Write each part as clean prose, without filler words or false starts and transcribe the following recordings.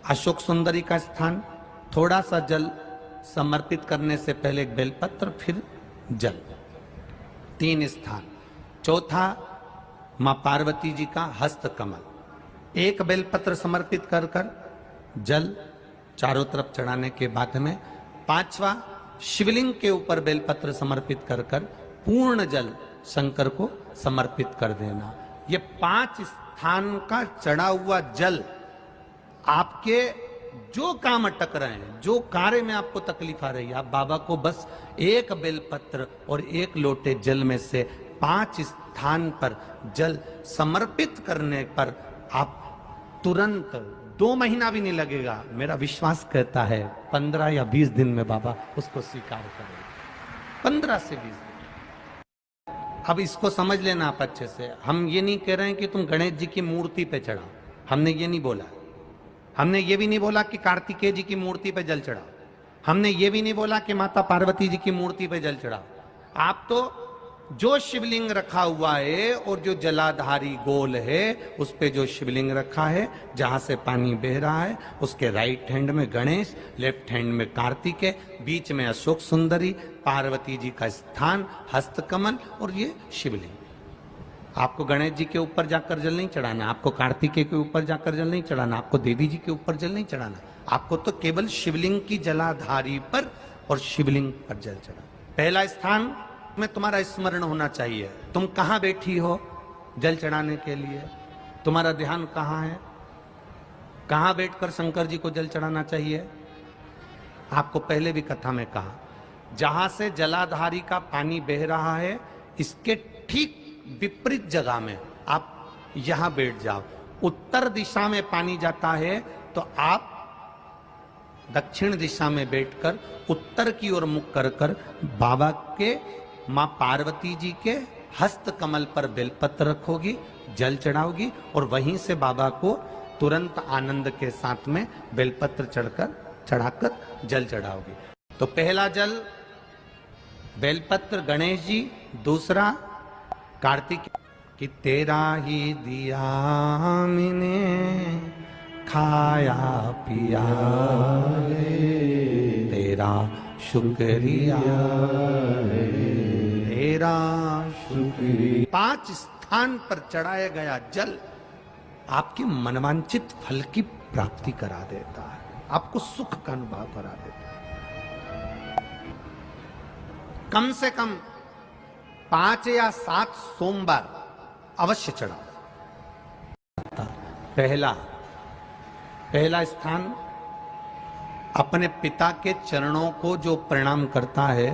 अशोक सुंदरी का स्थान, थोड़ा सा जल समर्पित करने से पहले एक बेलपत्र, फिर जल, 3 स्थान। चौथा मां पार्वती जी का हस्त कमल, 1 बेलपत्र समर्पित कर कर जल चारों तरफ चढ़ाने के बाद में 5वां शिवलिंग के ऊपर बेलपत्र समर्पित कर कर पूर्ण जल शंकर को समर्पित कर देना। ये 5 स्थान का चढ़ा हुआ जल आपके जो काम अटक रहे हैं, जो कार्य में आपको तकलीफ आ रही है, आप बाबा को बस 1 बेलपत्र और 1 लोटे जल में से 5 स्थान पर जल समर्पित करने पर आप तुरंत 2 महीना भी नहीं लगेगा, मेरा विश्वास कहता है 15 या 20 दिन में बाबा उसको स्वीकार करेंगे। 15 से 20 दिन। अब इसको समझ लेना आप अच्छे से। हम ये नहीं कह रहे हैं कि तुम गणेश जी की मूर्ति पे चढ़ाओ, हमने ये नहीं बोला। हमने ये भी नहीं बोला कि कार्तिकेय जी की मूर्ति पे जल चढ़ाओ, हमने ये भी नहीं बोला कि माता पार्वती जी की मूर्ति पे जल चढ़ाओ। आप तो जो शिवलिंग रखा हुआ है और जो जलाधारी गोल है उस पे जो शिवलिंग रखा है, जहां से पानी बह रहा है, उसके राइट हैंड में गणेश, लेफ्ट हैंड में कार्तिकेय, बीच में अशोक सुंदरी, पार्वती जी का स्थान हस्तकमल और ये शिवलिंग। आपको गणेश जी के ऊपर जाकर जल नहीं चढ़ाना, आपको कार्तिकेय के ऊपर जाकर जल नहीं चढ़ाना, आपको देवी जी के ऊपर जल नहीं चढ़ाना, आपको तो केवल शिवलिंग की जलाधारी पर और शिवलिंग पर जल चढ़ाना। पहला स्थान में तुम्हारा स्मरण होना चाहिए, तुम कहां बैठी हो जल चढ़ाने के लिए, तुम्हारा ध्यान कहां है, कहां बैठकर शंकर जी को जल चढ़ाना चाहिए। आपको पहले भी कथा में कहा, जहां से जलाधारी का पानी बह रहा है इसके ठीक विपरीत जगह में आप यहां बैठ जाओ। उत्तर दिशा में पानी जाता है तो आप दक्षिण दिशा में बैठकर उत्तर की ओर मुख कर कर बाबा के, मां पार्वती जी के हस्त कमल पर बेलपत्र रखोगी, जल चढ़ाओगी और वहीं से बाबा को तुरंत आनंद के साथ में बेलपत्र चढ़ाकर जल चढ़ाओगी। तो पहला जल बेलपत्र गणेश जी, दूसरा कार्तिक कि तेरा ही दिया मैंने खाया पिया तेरा शुक्रिया तेरा शुक्रिया। 5 स्थान पर चढ़ाया गया जल आपके मनवांचित फल की प्राप्ति करा देता है, आपको सुख का अनुभव करा देता है। कम से कम 5 या 7 सोमवार अवश्य चढ़ाओ। पहला स्थान, अपने पिता के चरणों को जो प्रणाम करता है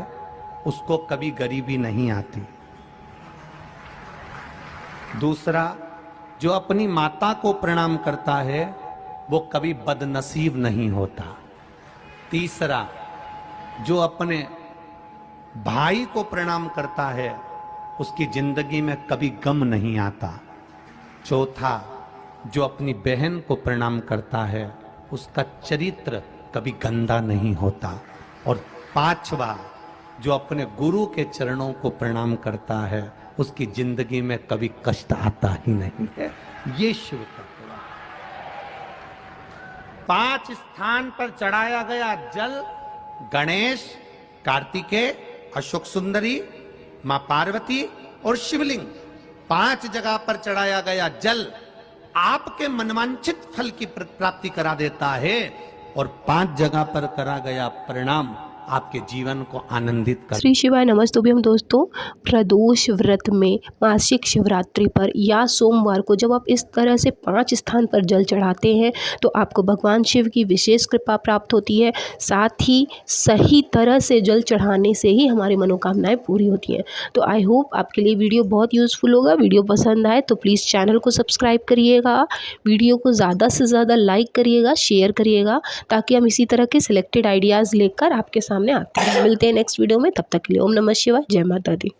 उसको कभी गरीबी नहीं आती। दूसरा, जो अपनी माता को प्रणाम करता है वो कभी बदनसीब नहीं होता। तीसरा, जो अपने भाई को प्रणाम करता है उसकी जिंदगी में कभी गम नहीं आता। चौथा, जो अपनी बहन को प्रणाम करता है उसका चरित्र कभी गंदा नहीं होता। और 5वां, जो अपने गुरु के चरणों को प्रणाम करता है उसकी जिंदगी में कभी कष्ट आता ही नहीं है। ये शिव तत्व। 5 स्थान पर चढ़ाया गया जल गणेश, कार्तिकेय, अशोक सुंदरी, मां पार्वती और शिवलिंग, 5 जगह पर चढ़ाया गया जल आपके मनवांछित फल की प्राप्ति करा देता है और 5 जगह पर करा गया परिणाम आपके जीवन को आनंदित कर। श्री शिवाय नमस्तुभ्यम दोस्तों, प्रदोष व्रत में मासिक शिवरात्रि पर या सोमवार को जब आप इस तरह से 5 स्थान पर जल चढ़ाते हैं तो आपको भगवान शिव की विशेष कृपा प्राप्त होती है। साथ ही सही तरह से जल चढ़ाने से ही हमारी मनोकामनाएं पूरी होती हैं। तो आई होप आपके लिए वीडियो बहुत यूज़फुल होगा। वीडियो पसंद आए तो प्लीज़ चैनल को सब्सक्राइब करिएगा, वीडियो को ज़्यादा से ज़्यादा लाइक करिएगा, शेयर करिएगा, ताकि हम इसी तरह के सिलेक्टेड आइडियाज़ लेकर आपके सामने आते हैं। मिलते हैं नेक्स्ट वीडियो में, तब तक के लिए ओम नमः शिवाय, जय माता दी।